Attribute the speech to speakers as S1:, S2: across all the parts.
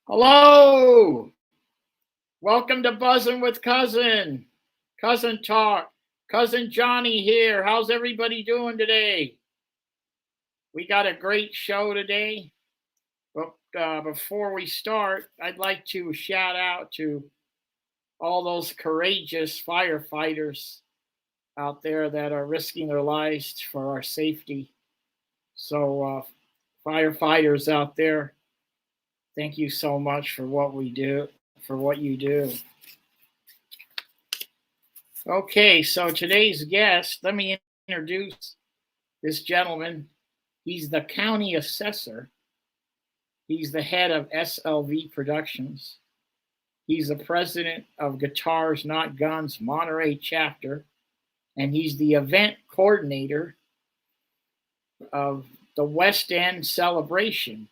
S1: Hello! Welcome to Buzzing with Cousin. Cousin Talk. Cousin Johnny here. How's everybody doing today? We got a great show today. But before we start, I'd like to shout out to all those courageous firefighters out there that are risking their lives for our safety. So, firefighters out there, thank you so much for what we do, for what you do. Okay, so today's guest, let me introduce this gentleman. He's the county assessor. He's the head of SLV Productions. He's the president of Guitars Not Guns Monterey Chapter, and he's the event coordinator of the West End celebration.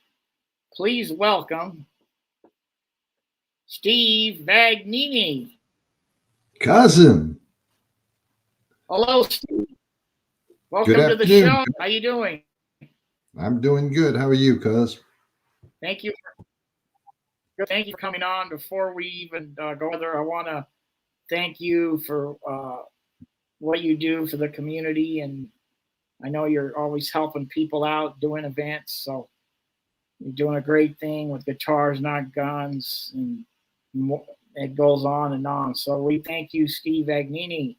S1: Please welcome Steve Vagnini.
S2: Cousin.
S1: Hello, Steve. Welcome to the show. How you doing?
S2: I'm doing good. How are you, cuz?
S1: Thank you for coming on. Before we even go further, I want to thank you for what you do for the community, and I know you're always helping people out, doing events. So you're doing a great thing with Guitars Not Guns, and it goes on and on. So we thank you, Steve Vagnini.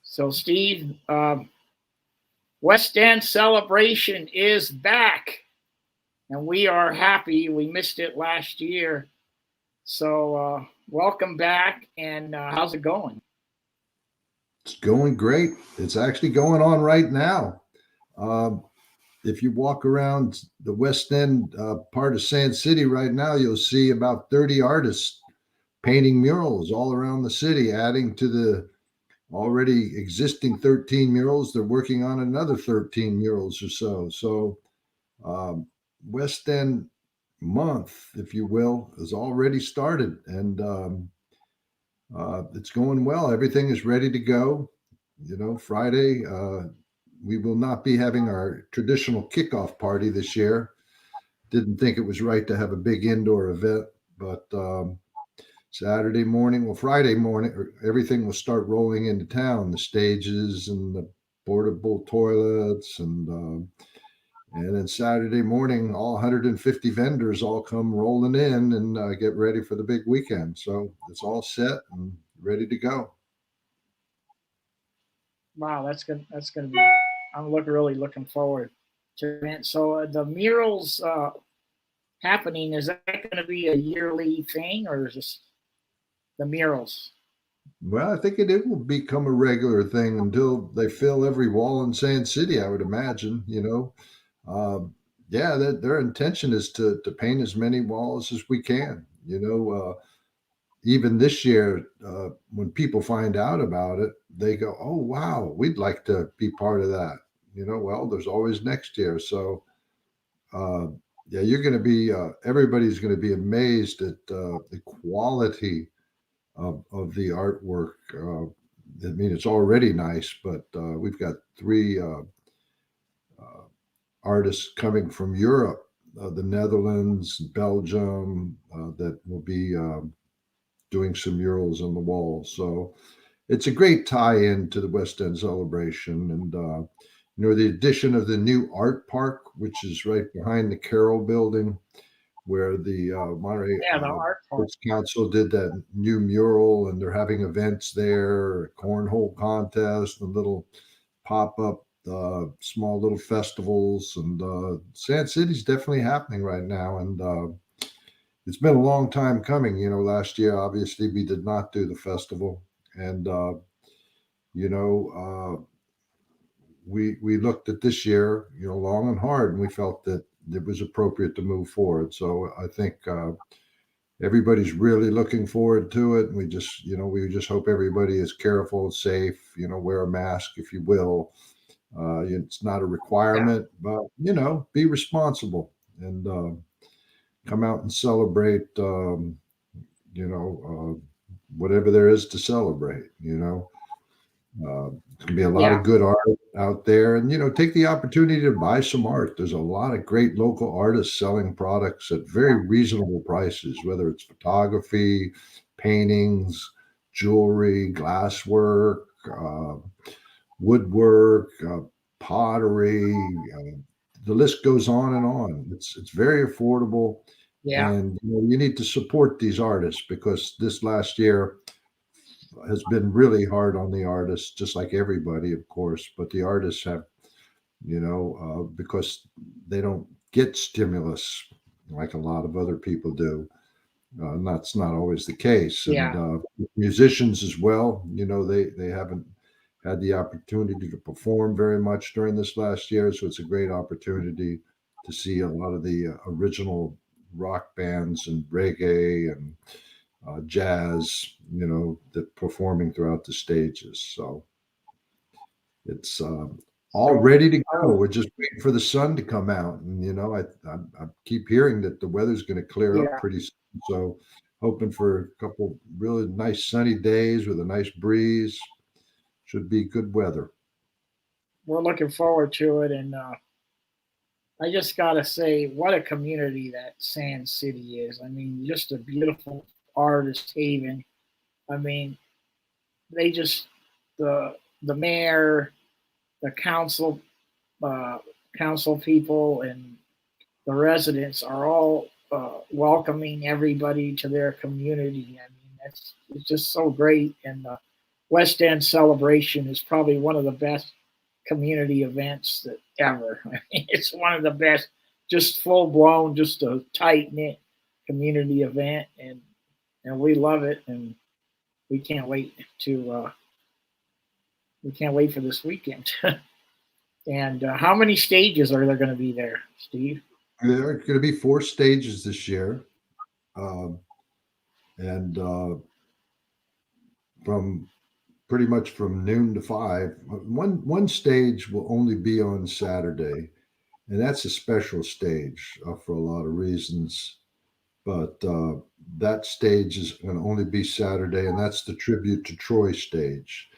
S1: So Steve, West End celebration is back, and we are happy. We missed it last year. So welcome back, and how's it going?
S2: It's going great. It's actually going on right now. If you walk around the West End part of Sand City right now, you'll see about 30 artists painting murals all around the city, adding to the already existing 13 murals. They're working on another 13 murals or so. So West End month, if you will, has already started, and it's going well. Everything is ready to go. Friday, we will not be having our traditional kickoff party this year. Didn't think it was right to have a big indoor event, but Friday morning, everything will start rolling into town. The stages and the portable toilets, and then Saturday morning, all 150 vendors all come rolling in and get ready for the big weekend. So it's all set and ready to go.
S1: Wow, that's good. That's going to be. I'm really looking forward to it. So the murals happening, is that going to be a yearly thing, or is this the murals?
S2: Well, I think it will become a regular thing until they fill every wall in Sand City, I would imagine. Yeah, their intention is to paint as many walls as we can. Even this year, when people find out about it, they go, "Oh, wow, we'd like to be part of that." Well, there's always next year. So, yeah, you're going to be, everybody's going to be amazed at the quality of the artwork. I mean, it's already nice, but we've got three artists coming from Europe, the Netherlands, Belgium, that will be doing some murals on the wall. So it's a great tie-in to the West End celebration. And, the addition of the new art park, which is right behind the Carroll building, where the Monterey Arts Council did that new mural, and they're having events there, a cornhole contest, and little pop-up small little festivals. And Sand City's definitely happening right now. And it's been a long time coming. Last year, obviously, we did not do the festival. And, we looked at this year, long and hard, and we felt that it was appropriate to move forward. So I think everybody's really looking forward to it. And we just hope everybody is careful, safe, wear a mask if you will. It's not a requirement, but, be responsible and come out and celebrate, whatever there is to celebrate. There's gonna be a lot
S1: Yeah.
S2: of good art out there, and take the opportunity to buy some art. There's a lot of great local artists selling products at very reasonable prices, whether it's photography, paintings, jewelry, glasswork, woodwork, pottery. The list goes on and on. It's very affordable,
S1: Yeah.
S2: and you need to support these artists because this last year has been really hard on the artists, just like everybody, of course. But the artists have, because they don't get stimulus like a lot of other people do. And that's not always the case. And
S1: Yeah.
S2: musicians as well, they haven't had the opportunity to perform very much during this last year. So it's a great opportunity to see a lot of the original rock bands and reggae and jazz, that performing throughout the stages. So it's all
S1: So,
S2: ready to go. We're just waiting for the sun to come out, and I keep hearing that the weather's going to clear up
S1: yeah,
S2: pretty soon. So hoping for a couple really nice sunny days with a nice breeze. Should be good weather.
S1: we're looking forward to it. And I just got to say, what a community that Sand City is. I mean, just a beautiful artist haven. I mean, they just, the mayor, the uh, council people, and the residents are all welcoming everybody to their community. I mean, it's just so great. And the West End celebration is probably one of the best community events that ever. I mean, it's one of the best, just full blown, just a tight knit community event, and we love it, and we can't wait to we can't wait for this weekend. And how many stages are there going to be there, Steve?
S2: There are going to be 4 stages this year, um, and from pretty much from noon to 5. One stage will only be on Saturday, and that's a special stage for a lot of reasons. But that stage is going to only be Saturday, and that's the tribute to Troy stage.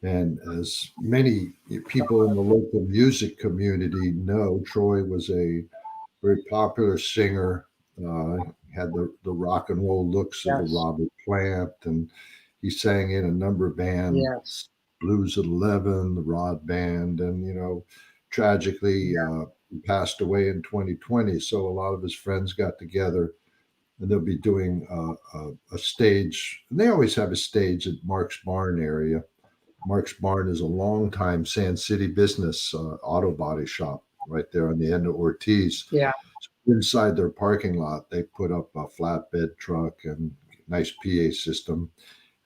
S2: And as many people in the local music community know, Troy was a very popular singer, had the rock and roll looks of a
S1: Yes,
S2: Robert Plant, and he sang in a number of
S1: yes,
S2: bands, Blues at 11, the Rod Band, and tragically he passed away in 2020. So a lot of his friends got together, and they'll be doing a stage. And they always have a stage at Mark's Barn area. Mark's Barn is a longtime Sand City business, auto body shop right there on the end of Ortiz.
S1: yeah,
S2: Inside their parking lot, they put up a flatbed truck and nice PA system.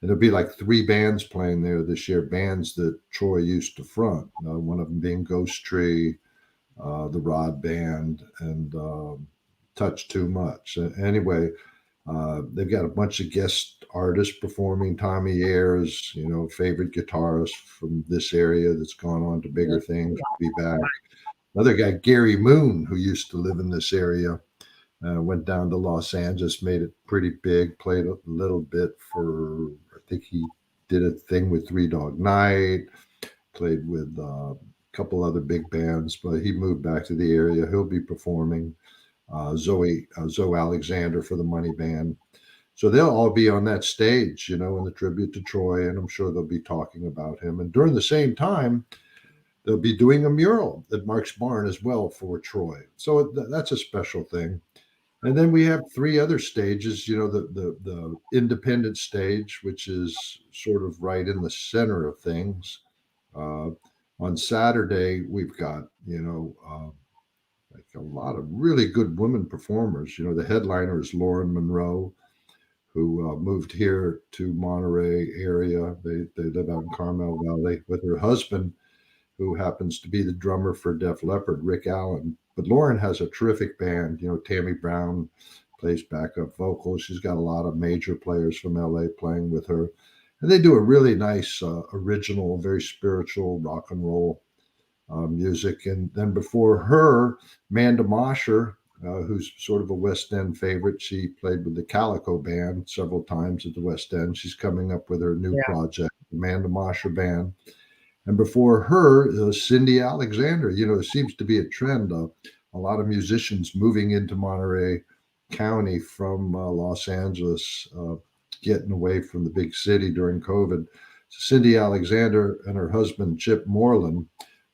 S2: And there'll be like 3 bands playing there this year, bands that Troy used to front. One of them being Ghost Tree, the Rod Band, and Touch Too Much. Anyway, they've got a bunch of guest artists performing. Tommy Ayers, favorite guitarist from this area that's gone on to bigger things, will be back. Another guy, Gary Moon, who used to live in this area, went down to Los Angeles, made it pretty big, played a little bit for, I think he did a thing with Three Dog Night, played with a couple other big bands, but he moved back to the area. He'll be performing. Zoe Alexander for the Money Band. So they'll all be on that stage, in the tribute to Troy, and I'm sure they'll be talking about him. And during the same time, they'll be doing a mural at Mark's Barn as well for Troy. So that's a special thing. And then we have 3 other stages, the independent stage, which is sort of right in the center of things. Uh, on Saturday, we've got, like a lot of really good women performers. The headliner is Lauren Monroe, who moved here to Monterey area. They live out in Carmel Valley with her husband, who happens to be the drummer for Def Leppard, Rick Allen. But Lauren has a terrific band. Tammy Brown plays backup vocals. She's got a lot of major players from LA playing with her. And they do a really nice, original, very spiritual rock and roll music. And then before her, Manda Mosher, who's sort of a West End favorite. She played with the Calico Band several times at the West End. She's coming up with her new
S1: yeah.
S2: project. Amanda Mosher Band. And before her, Cindy Alexander. It seems to be a trend. A lot of musicians moving into Monterey County from Los Angeles, getting away from the big city during COVID. So Cindy Alexander and her husband, Chip Moreland,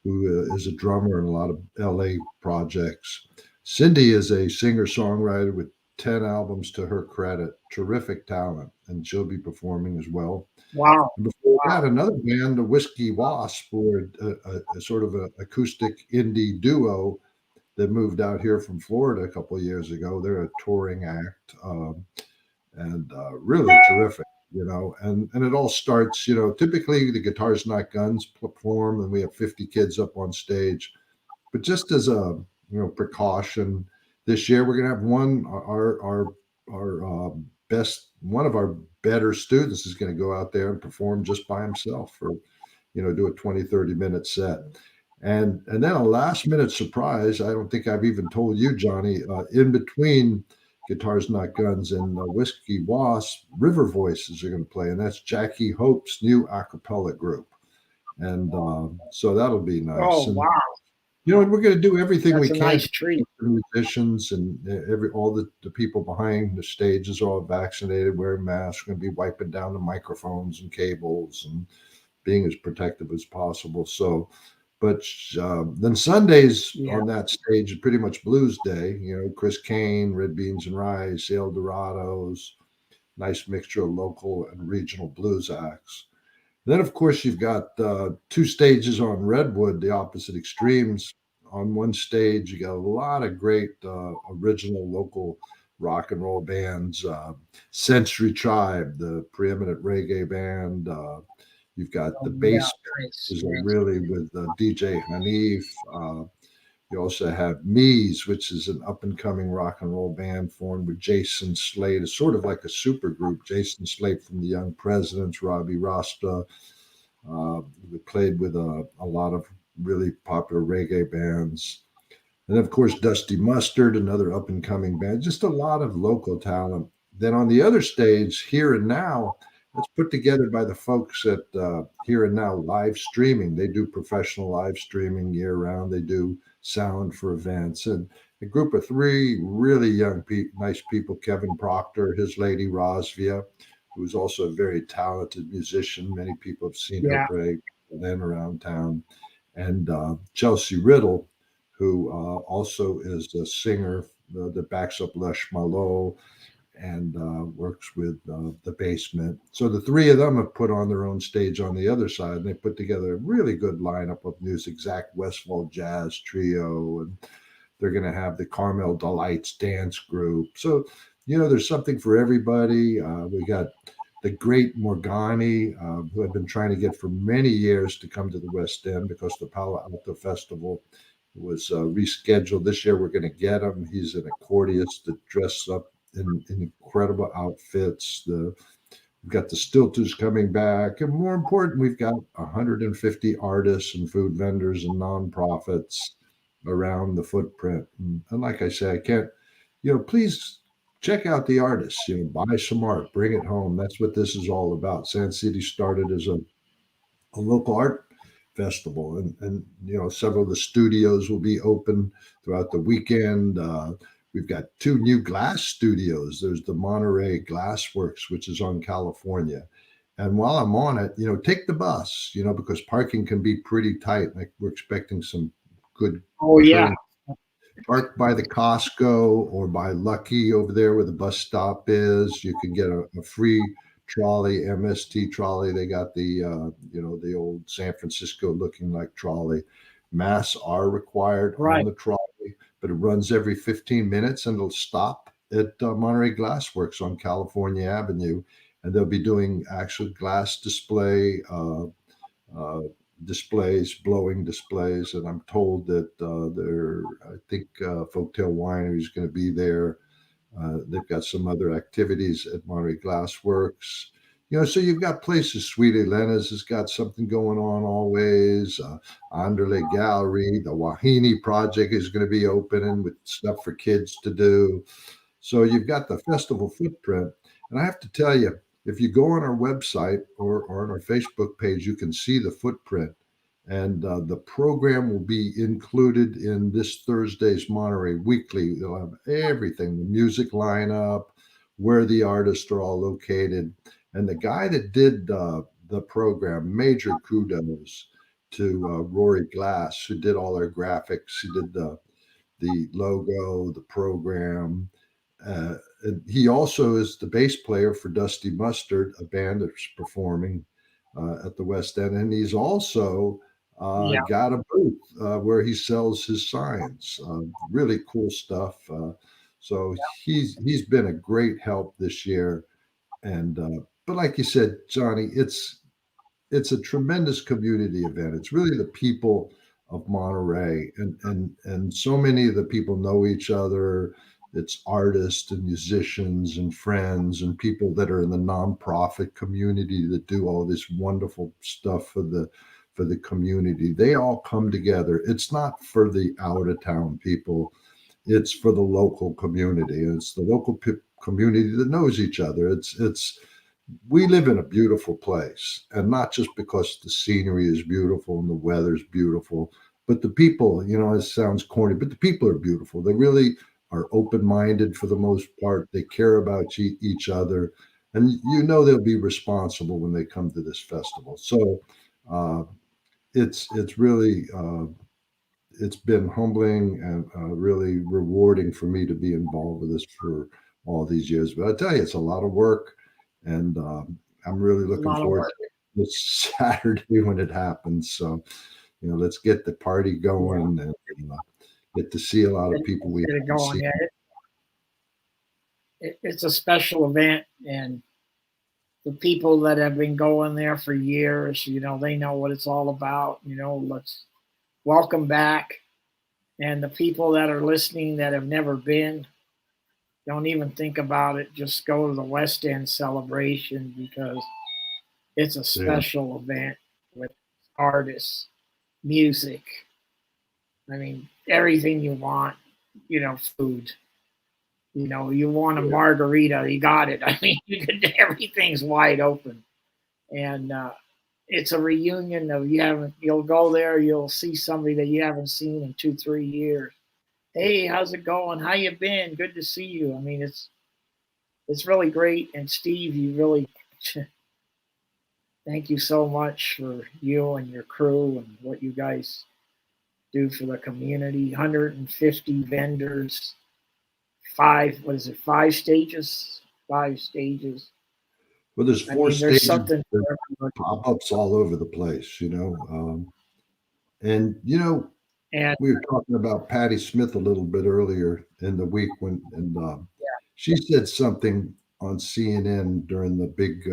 S2: who is a drummer in a lot of LA projects. Cindy is a singer songwriter with 10 albums to her credit, terrific talent, and she'll be performing as well.
S1: Wow.
S2: And before that, another band, the Whiskey Wasp, were a sort of an acoustic indie duo that moved out here from Florida a couple of years ago. They're a touring act, and really terrific, and it all starts, typically the Guitars Not Guns perform and we have 50 kids up on stage. But just as a precaution, this year we're going to have one of our better students is going to go out there and perform just by himself for, do a 20-30 minute set. And then a last minute surprise. I don't think I've even told you, Johnny, in between Guitars Not Guns and Whiskey Wasp, River Voices are going to play, and that's Jackie Hope's new a cappella group. And so that'll be nice.
S1: Oh,
S2: and,
S1: wow.
S2: We're going to do everything
S1: That's
S2: we
S1: a
S2: can.
S1: nice treat.
S2: The musicians and all the people behind the stages are all vaccinated, wearing masks, going to be wiping down the microphones and cables and being as protective as possible. So, but then Sundays on that stage is pretty much Blues Day. Chris Kane, Red Beans and Rice, El Dorados, nice mixture of local and regional blues acts. Then, of course, you've got 2 stages on Redwood, the opposite extremes. On one stage, you got a lot of great original local rock and roll bands. Century Tribe, the preeminent reggae band. You've got the bass is really with DJ Hanif. You also have Mees, which is an up-and-coming rock and roll band formed with Jason Slade. It's sort of like a super group. Jason Slade from the Young Presidents, Robbie Rasta. We played with a lot of really popular reggae bands. And, of course, Dusty Mustard, another up-and-coming band. Just a lot of local talent. Then on the other stage, Here and Now, that's put together by the folks at Here and Now Live Streaming. They do professional live streaming year-round. They do sound for events. And a group of 3 really young, nice people, Kevin Proctor, his lady, Rosvia, who's also a very talented musician. Many people have seen her play then around town. And Chelsea Riddle, who also is a singer that backs up Les Malo and works with the Basement. So the 3 of them have put on their own stage on the other side, and they put together a really good lineup of music. Zach Westfall Jazz Trio, and they're going to have the Carmel Delights Dance Group. So, there's something for everybody. We got the great Morgani, who I've been trying to get for many years to come to the West End because the Palo Alto Festival was rescheduled. This year we're going to get him. He's an accordiist that dresses up in incredible outfits. We've got the Stilters coming back. And more important, we've got 150 artists and food vendors and nonprofits around the footprint. And like I say, I can't, please check out the artists, buy some art, bring it home. That's what this is all about. Sand City started as a local art festival, and several of the studios will be open throughout the weekend. We've got 2 new glass studios. There's the Monterey Glassworks, which is on California. And while I'm on it, take the bus, because parking can be pretty tight. Like we're expecting some good.
S1: Oh, yeah.
S2: Park by the Costco or by Lucky over there where the bus stop is. You can get a free trolley, MST trolley. They got the, the old San Francisco looking like trolley. Masks are required on the trolley, but it runs every 15 minutes and it'll stop at Monterey Glassworks on California Avenue. And they'll be doing actual glass display, displays, blowing displays. And I'm told that I think Folktail Winery is going to be there. They've got some other activities at Monterey Glassworks. So you've got places. Sweetie Lena's has got something going on always. Anderle Gallery, the Vagnini project is going to be opening with stuff for kids to do. So you've got the festival footprint. And I have to tell you, if you go on our website or on our Facebook page, you can see the footprint. And the program will be included in this Thursday's Monterey Weekly. They'll have everything, the music lineup, where the artists are all located. And the guy that did the program, major kudos to Rory Glass, who did all our graphics. He did the logo, the program. And he also is the bass player for Dusty Mustard, a band that's performing at the West End. And he's also
S1: Yeah.
S2: got a booth where he sells his signs. Really cool stuff. So he's been a great help this year. And but like you said, Johnny, it's a tremendous community event. It's really the people of Monterey, and so many of the people know each other. It's artists and musicians and friends and people that are in the nonprofit community that do all this wonderful stuff for the community. They all come together. It's not for the out of town people. It's for the local community. It's the local community that knows each other. It's we live in a beautiful place, and not just because the scenery is beautiful and the weather's beautiful, but the people, it sounds corny, but the people are beautiful. They really are open-minded for the most part. They care about each other, and they'll be responsible when they come to this festival. So it's really it's been humbling and really rewarding for me to be involved with this for all these years. But I tell you, it's a lot of work, and I'm really looking forward to this Saturday when it happens. So, let's get the party going and get to see a lot of people we haven't seen.
S1: It's a special event, and the people that have been going there for years, they know what it's all about. Let's welcome back. And the people that are listening that have never been, don't even think about it. Just go to the West End celebration, because it's a special event with artists, music. I mean, everything you want, food. You want a margarita, you got it. I mean, everything's wide open. And it's a reunion of you'll go there, you'll see somebody that you haven't seen in 2-3 years. Hey, how's it going? How you been? Good to see you. I mean, it's really great. And Steve, you really thank you so much for you and your crew and what you guys do for the community. 150 vendors, 5 stages? 5 stages.
S2: Well, there's 4 stages. There's something pop-ups all over the place, and we were talking about Patti Smith a little bit earlier in the week she said something on CNN during the big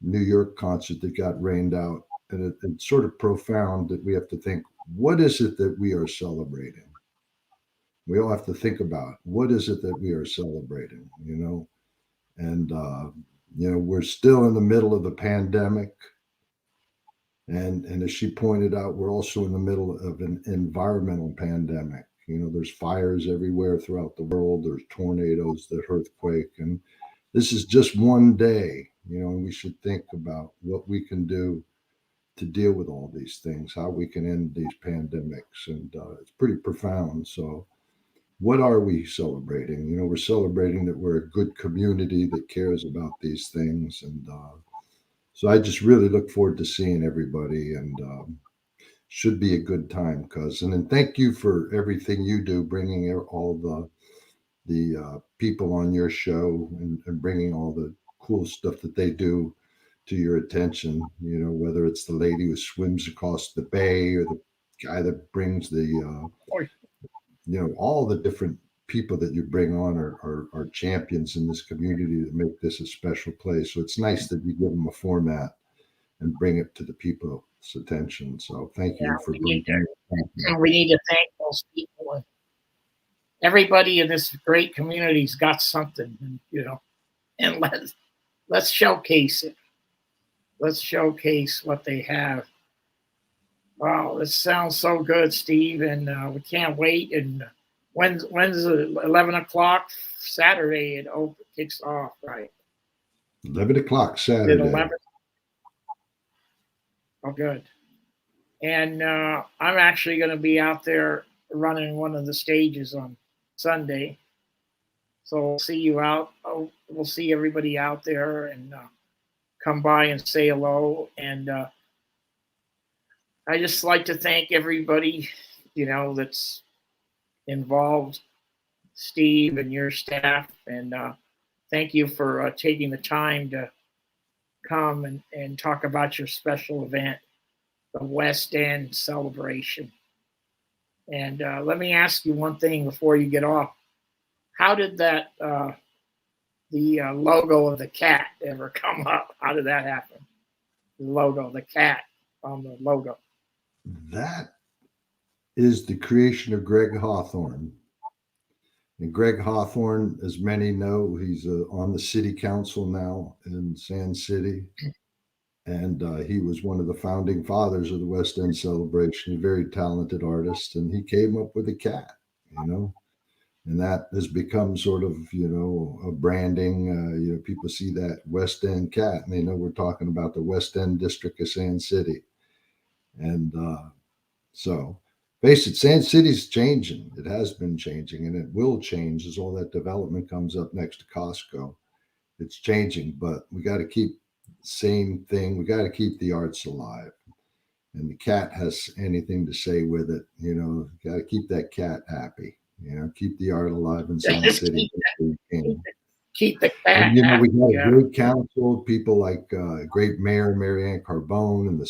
S2: New York concert that got rained out, and it's sort of profound that we have to think, what is it that we are celebrating? We all have to think about what is it that we are celebrating, and we're still in the middle of the pandemic. And as she pointed out, we're also in the middle of an environmental pandemic. There's fires everywhere throughout the world. There's tornadoes, the earthquake. And this is just one day, and we should think about what we can do to deal with all these things, how we can end these pandemics. And it's pretty profound. So what are we celebrating? We're celebrating that we're a good community that cares about these things. And so I just really look forward to seeing everybody, and should be a good time, cousin. And thank you for everything you do, bringing all the people on your show and bringing all the cool stuff that they do to your attention. Whether it's the lady who swims across the bay or the guy that brings the all the different people that you bring on are champions in this community that make this a special place. So it's nice that you give them a format and bring it to the people's attention. So thank you for bringing it.
S1: And we need to thank those people. Everybody in this great community's got something, and let's showcase it. Let's showcase what they have. Wow, this sounds so good, Steve, and we can't wait. And when's 11 o'clock Saturday? It kicks off, right?
S2: 11 o'clock
S1: Is
S2: Saturday.
S1: it 11? Oh, good. And I'm actually going to be out there running one of the stages on Sunday. So we'll see you out. Oh, we'll see everybody out there and come by and say hello. And I just like to thank everybody, that's involved, Steve and your staff. And thank you for taking the time to come and talk about your special event, the West End celebration. And let me ask you one thing before you get off. How did that the logo of the cat ever come up? How did that happen? The logo, the cat on the logo.
S2: That is the creation of Greg Hawthorne. And Greg Hawthorne, as many know, he's on the city council now in Sand City. And he was one of the founding fathers of the West End celebration, a very talented artist. And he came up with a cat, and that has become sort of, a branding. People see that West End cat and they know we're talking about the West End district of Sand City. And so face it, Sand City's changing. It has been changing and it will change as all that development comes up next to Costco. It's changing, but we got to keep the same thing. We got to keep the arts alive. And the cat has anything to say with it. Got to keep that cat happy. Keep the art alive in Sand City.
S1: Keep the cat.
S2: And, we got a great council, people like great Mayor Marianne Carbone and the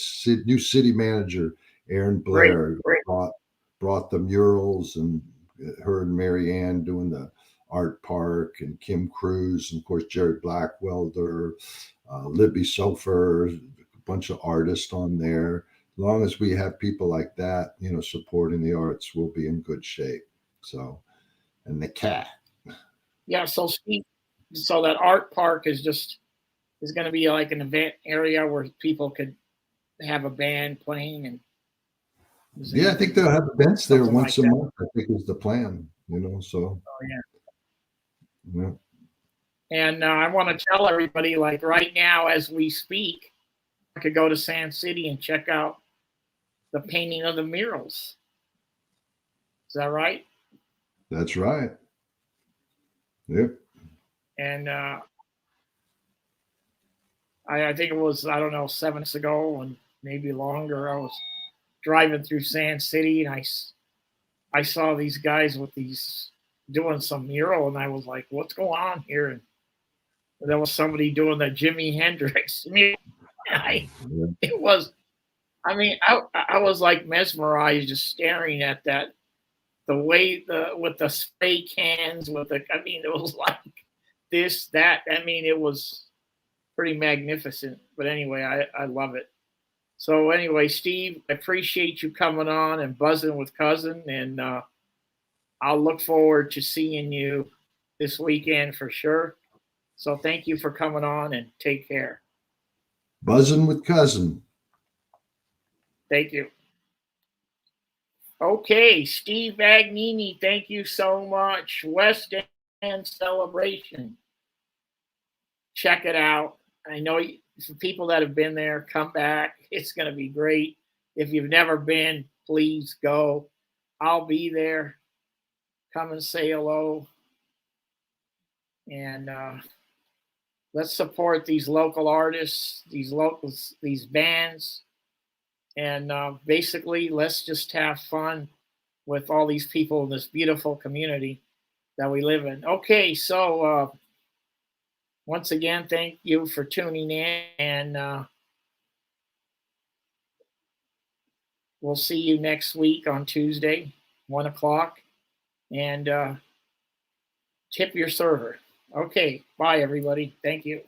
S2: new city manager, Aaron Blair,
S1: Great.
S2: Brought the murals, and her and Marianne doing the art park, and Kim Cruz, and of course, Jerry Blackwelder, Libby Sofer, a bunch of artists on there. As long as we have people like that, supporting the arts, we'll be in good shape. So, and the cat.
S1: Yeah. So Steve, so that art park is going to be like an event area where people could have a band playing and.
S2: Yeah, I think they'll have events there once
S1: like
S2: a month. I think is the plan. So.
S1: Oh,
S2: yeah. Yeah.
S1: And I want to tell everybody, like right now as we speak, I could go to Sand City and check out the painting of the murals. Is that right?
S2: That's right. Yep.
S1: And I think it was, I don't know, 7 months ago and maybe longer. I was driving through Sand City and I saw these guys with these doing some mural, and I was like, what's going on here? And there was somebody doing the Jimi Hendrix mural. It was, I was like mesmerized just staring at that. The way with the spray cans, it was like this, that. It was pretty magnificent. But anyway, I love it. So anyway, Steve, I appreciate you coming on and buzzing with Cousin, and I'll look forward to seeing you this weekend for sure. So thank you for coming on and take care.
S2: Buzzing with Cousin.
S1: Thank you. Okay, Steve Vagnini, thank you so much. West End celebration. Check it out. I know for people that have been there, come back. It's going to be great. If you've never been, please go. I'll be there. Come and say hello. And let's support these local artists, these bands. And basically, let's just have fun with all these people in this beautiful community that we live in. Okay, so once again, thank you for tuning in, and we'll see you next week on Tuesday, 1 o'clock, and tip your server. Okay, bye, everybody. Thank you.